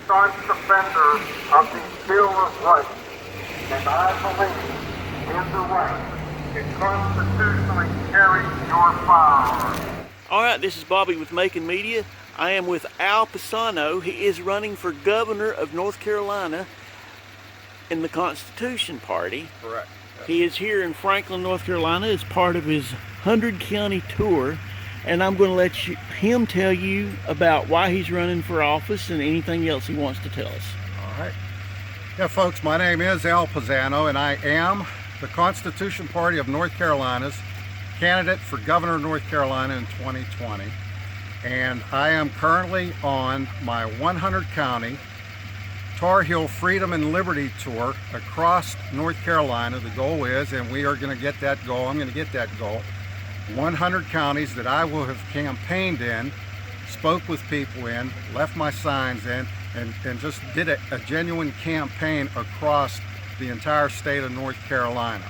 staunch defender of the Bill of Rights, and I believe in the right to constitutionally carry your firearms. All right, this is Bobby with Macon Media. I am with Al Pisano. He is running for governor of North Carolina in the Constitution Party. Correct. Yes. He is here in Franklin, North Carolina as part of his 100 county tour, and I'm going to let him tell you about why he's running for office and anything else he wants to tell us. All right. Yeah, folks, my name is Al Pisano, and I am the Constitution Party of North Carolina's candidate for governor of North Carolina in 2020. And I am currently on my 100 county Tar Heel Freedom and Liberty tour across North Carolina. The goal is, and we are going to get that goal, I'm going to get that goal, 100 counties that I will have campaigned in, spoke with people in, left my signs in, and just did a genuine campaign across the entire state of North Carolina.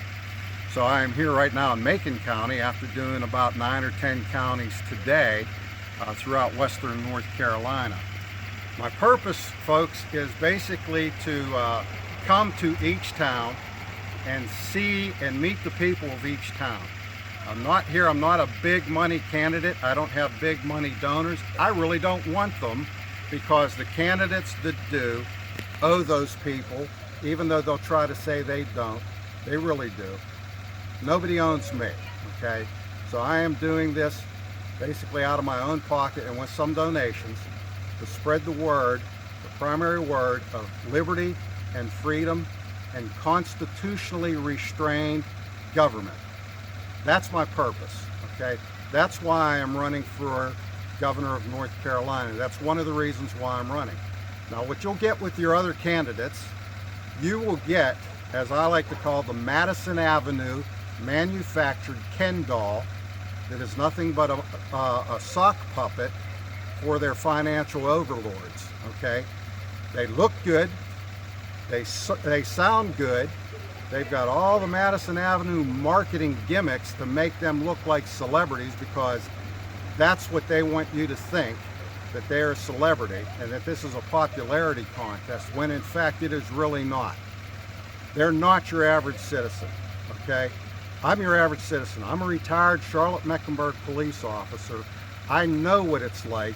So I am here right now in Macon County after doing about 9 or 10 counties today throughout western North Carolina. My purpose, folks, is basically to come to each town and see and meet the people of each town. I'm not a big money candidate. I don't have big money donors. I really don't want them, because the candidates that do owe those people, even though they'll try to say they don't. They really do. Nobody owns me, okay? So I am doing this basically out of my own pocket and with some donations to spread the word, the primary word of liberty and freedom and constitutionally restrained government. That's my purpose, okay? That's why I am running for governor of North Carolina. That's one of the reasons why I'm running. Now, what you'll get with your other candidates, you will get, as I like to call, the Madison Avenue manufactured Ken doll that is nothing but a sock puppet for their financial overlords, okay? They look good, they sound good, they've got all the Madison Avenue marketing gimmicks to make them look like celebrities, because that's what they want you to think, that they're a celebrity and that this is a popularity contest, when in fact it is really not. They're not your average citizen, okay? I'm your average citizen. I'm a retired Charlotte-Mecklenburg police officer. I know what it's like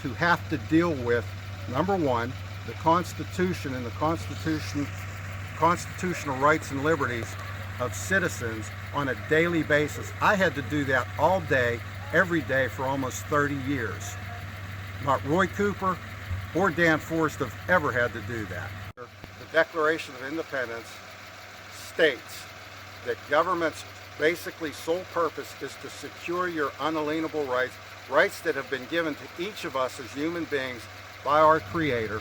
to have to deal with, number one, the Constitution and the constitutional rights and liberties of citizens on a daily basis. I had to do that all day, every day for almost 30 years. Not Roy Cooper or Dan Forrest have ever had to do that. The Declaration of Independence states that government's basically sole purpose is to secure your unalienable rights, rights that have been given to each of us as human beings by our Creator,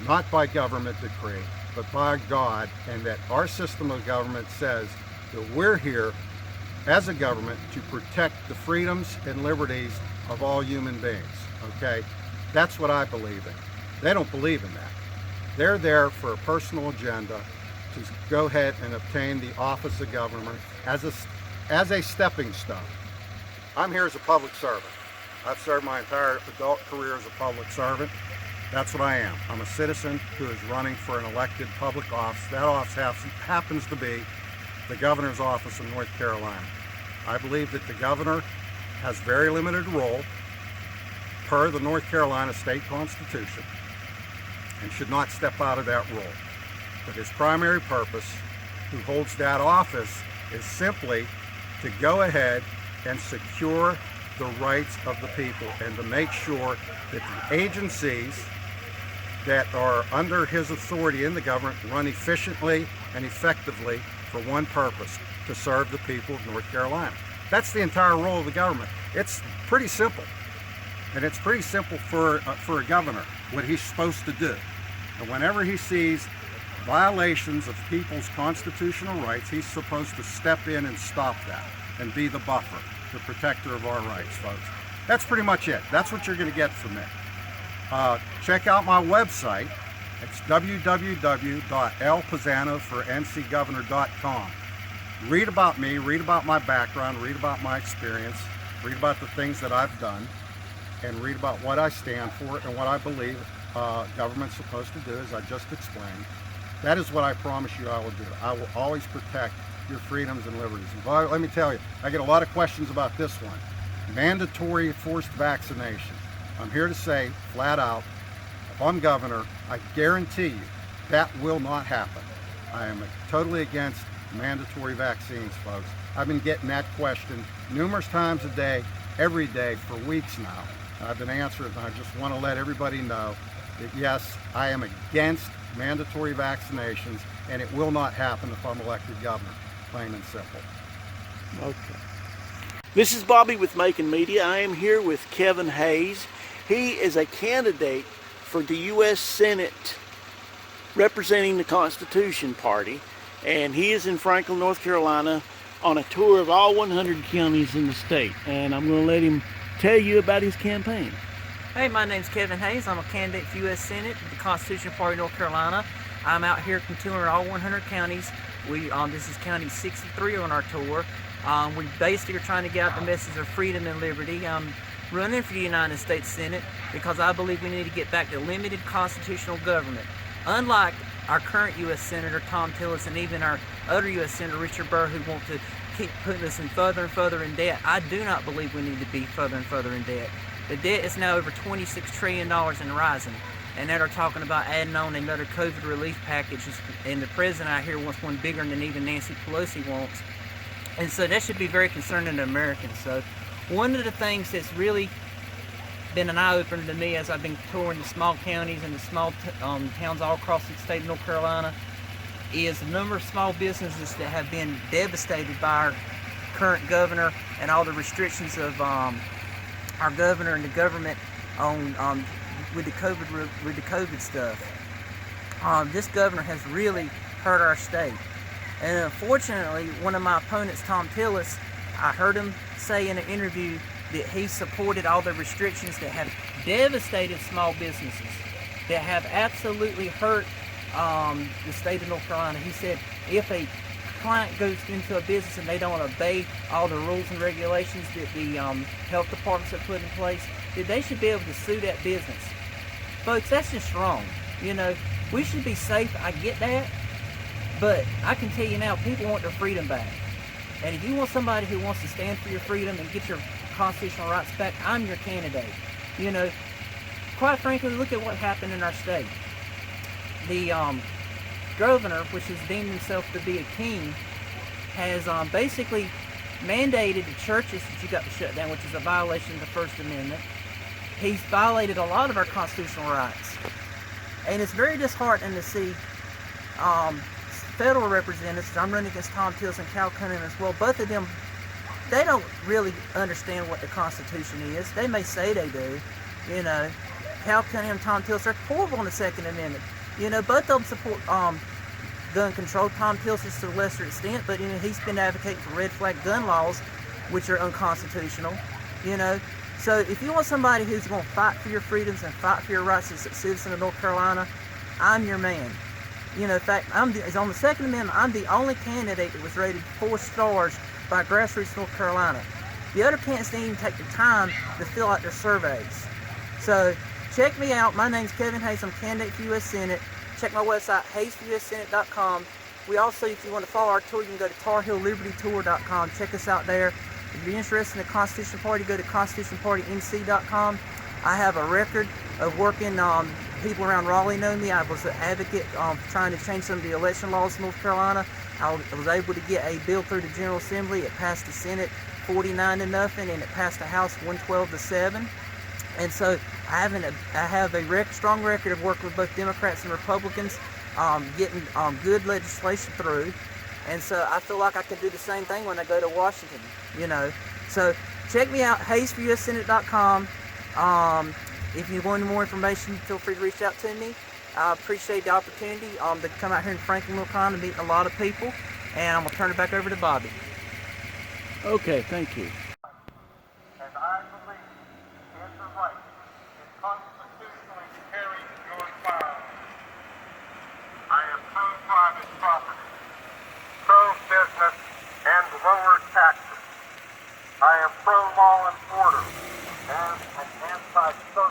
not by government decree, but by God, and that our system of government says that we're here as a government to protect the freedoms and liberties of all human beings, okay? That's what I believe in. They don't believe in that. They're there for a personal agenda to go ahead and obtain the office of government as a stepping stone. I'm here as a public servant. I've served my entire adult career as a public servant. That's what I am. I'm a citizen who is running for an elected public office. That office happens to be the governor's office in North Carolina. I believe that the governor has very limited role per the North Carolina state constitution and should not step out of that role. But his primary purpose, who holds that office, is simply to go ahead and secure the rights of the people and to make sure that the agencies that are under his authority in the government run efficiently and effectively for one purpose, to serve the people of North Carolina. That's the entire role of the government. It's pretty simple. And it's pretty simple for a governor, what he's supposed to do. And whenever he sees violations of people's constitutional rights, he's supposed to step in and stop that and be the buffer, the protector of our rights, folks. That's pretty much it. That's what you're going to get from me. Check out my website. It's www.lpisanoforncgovernor.com. Read about me, read about my background, read about my experience, read about the things that I've done, and read about what I stand for and what I believe government's supposed to do, as I just explained. That is what I promise you I will do. I will always protect your freedoms and liberties. Well, let me tell you, I get a lot of questions about this one. Mandatory forced vaccination. I'm here to say flat out, if I'm governor, I guarantee you that will not happen. I am totally against mandatory vaccines, folks. I've been getting that question numerous times a day, every day for weeks now. I've been answering it, and I just want to let everybody know that yes, I am against mandatory vaccinations, and it will not happen if I'm elected governor, plain and simple. Okay. This is Bobby with Macon Media. I am here with Kevin Hayes. He is a candidate for the U.S. Senate representing the Constitution Party, and he is in Franklin, North Carolina on a tour of all 100 counties in the state, and I'm going to let him tell you about his campaign. Hey, my name's Kevin Hayes. I'm a candidate for U.S. Senate for the Constitution Party of North Carolina. I'm out here touring all 100 counties. This is County 63 on our tour. We basically are trying to get out the message of freedom and liberty. I'm running for the United States Senate because I believe we need to get back to limited constitutional government. Unlike our current U.S. Senator Thom Tillis and even our other U.S. Senator Richard Burr, who want to keep putting us in further and further in debt, I do not believe we need to be further and further in debt. The debt is now over $26 trillion and rising. And now they're talking about adding on another COVID relief package, and the president out here wants one bigger than even Nancy Pelosi wants. And so that should be very concerning to Americans. So one of the things that's really been an eye-opener to me as I've been touring the small counties and the small towns all across the state of North Carolina is the number of small businesses that have been devastated by our current governor and all the restrictions of our governor and the government on with the COVID stuff. This governor has really hurt our state. And unfortunately, one of my opponents, Thom Tillis, I heard him say in an interview that he supported all the restrictions that have devastated small businesses, that have absolutely hurt the state of North Carolina. He said if a client goes into a business and they don't obey all the rules and regulations that the health departments have put in place, that they should be able to sue that business. Folks, that's just wrong. You know, we should be safe, I get that, but I can tell you now, people want their freedom back. And if you want somebody who wants to stand for your freedom and get your constitutional rights back, I'm your candidate. You know, quite frankly, look at what happened in our state. The governor, which has deemed himself to be a king, has basically mandated the churches that you got to shut down, which is a violation of the First Amendment. He's violated a lot of our constitutional rights. And it's very disheartening to see federal representatives. I'm running against Thom Tillis and Cal Cunningham as well. Both of them, they don't really understand what the Constitution is. They may say they do. You know, Cal Cunningham and Thom Tillis are horrible on the Second Amendment. You know, both of them support gun control. Thom Tillis is to a lesser extent, but you know, he's been advocating for red flag gun laws, which are unconstitutional. You know, so if you want somebody who's going to fight for your freedoms and fight for your rights as a citizen of North Carolina, I'm your man. You know, in fact, on the Second Amendment, I'm the only candidate that was rated 4 stars by Grassroots North Carolina. The other candidates didn't even take the time to fill out their surveys. So check me out. My name's Kevin Hayes. I'm candidate for U.S. Senate. Check my website, hayesforussenate.com. We also, if you want to follow our tour, you can go to tarhilllibertytour.com. Check us out there. If you're interested in the Constitution Party, go to constitutionpartync.com. I have a record of working. People around Raleigh know me. I was an advocate trying to change some of the election laws in North Carolina. I was able to get a bill through the General Assembly. It passed the Senate 49-0, and it passed the House 112-7. And so I have a strong record of working with both Democrats and Republicans, getting good legislation through. And so I feel like I can do the same thing when I go to Washington, you know. So check me out, hayesforussenate.com. If you want more information, feel free to reach out to me. I appreciate the opportunity to come out here in Franklin, North Carolina, meeting a lot of people. And I'm going to turn it back over to Bobby. Okay, thank you. And I believe in the right to constitutionally carry your firearms. I am pro-private property, pro-business, and lower taxes. I am pro-law and order and an anti-social